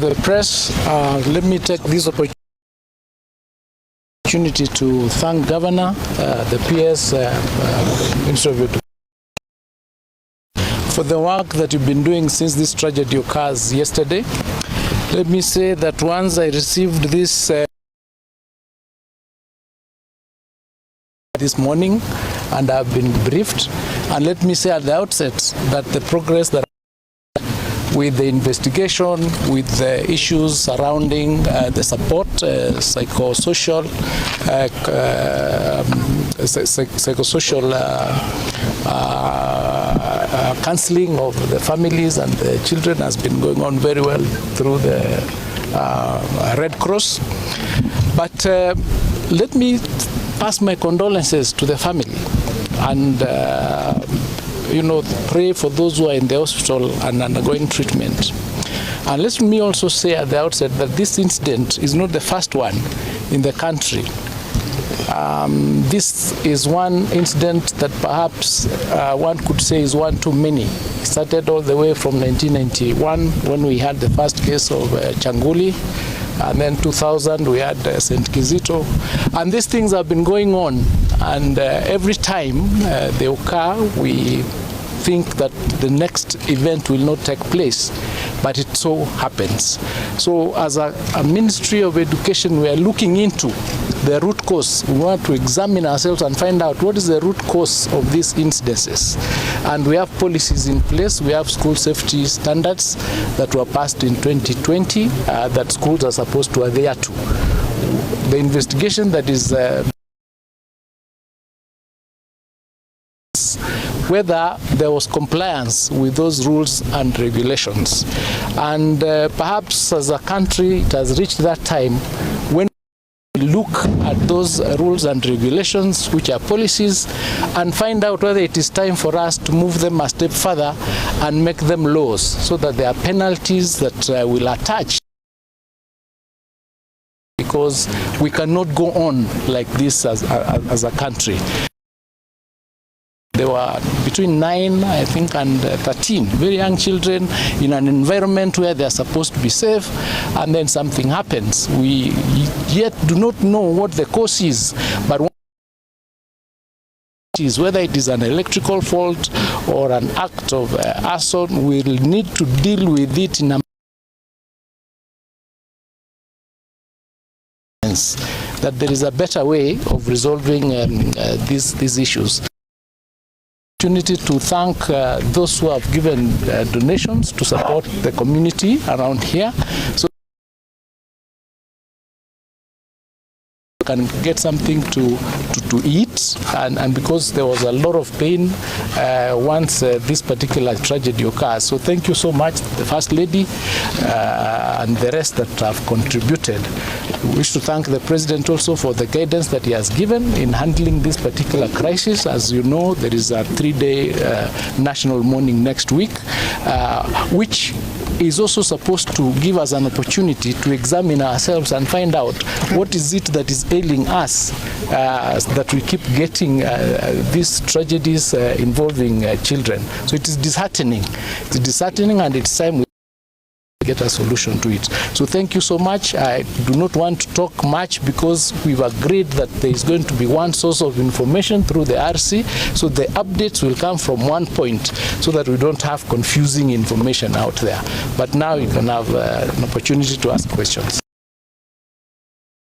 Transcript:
The press, let me take this opportunity to thank Governor, the PS, Minister of Education, for the work that you've been doing since this tragedy occurs yesterday. Let me say that once I received this morning, and I've been briefed, and let me say at the outset that the progress that with the investigation, with the issues surrounding the support, psychosocial counseling of the families and the children has been going on very well through the Red Cross. But let me pass my condolences to the family and pray for those who are in the hospital and undergoing treatment. And let me also say at the outset that this incident is not the first one in the country. This is one incident that perhaps one could say is one too many. It started all the way from 1991 when we had the first case of Changuli, and then 2000 we had St. Kizito, and these things have been going on, and every time they occur, we think that the next event will not take place, but it so happens. So as a Ministry of Education, we are looking into the root cause. We want to examine ourselves and find out what is the root cause of these incidences. And we have policies in place. We have school safety standards that were passed in 2020 that schools are supposed to adhere to. The investigation that is whether there was compliance with those rules and regulations. And perhaps as a country, it has reached that time when we look at those rules and regulations, which are policies, and find out whether it is time for us to move them a step further and make them laws, so that there are penalties that will attach. Because we cannot go on like this as a country. There were between 9, I think, and 13 very young children in an environment where they are supposed to be safe, and then something happens. We yet do not know what the cause is, but whether it is an electrical fault or an act of arson, we will need to deal with it in a sense that there is a better way of resolving these issues. Opportunity to thank those who have given donations to support the community around here, so can get something to eat, and because there was a lot of pain once this particular tragedy occurs. So thank you so much, the First Lady and the rest that have contributed. We wish to thank the President also for the guidance that he has given in handling this particular crisis. As you know, there is a 3-day national mourning next week, which is also supposed to give us an opportunity to examine ourselves and find out what is it that is ailing us, that we keep getting these tragedies involving children. So it is disheartening. It's disheartening, and it's time we get a solution to it. So thank you so much. I do not want to talk much because we've agreed that there is going to be one source of information through the RC, so the updates will come from one point so that we don't have confusing information out there. But now you can have an opportunity to ask questions.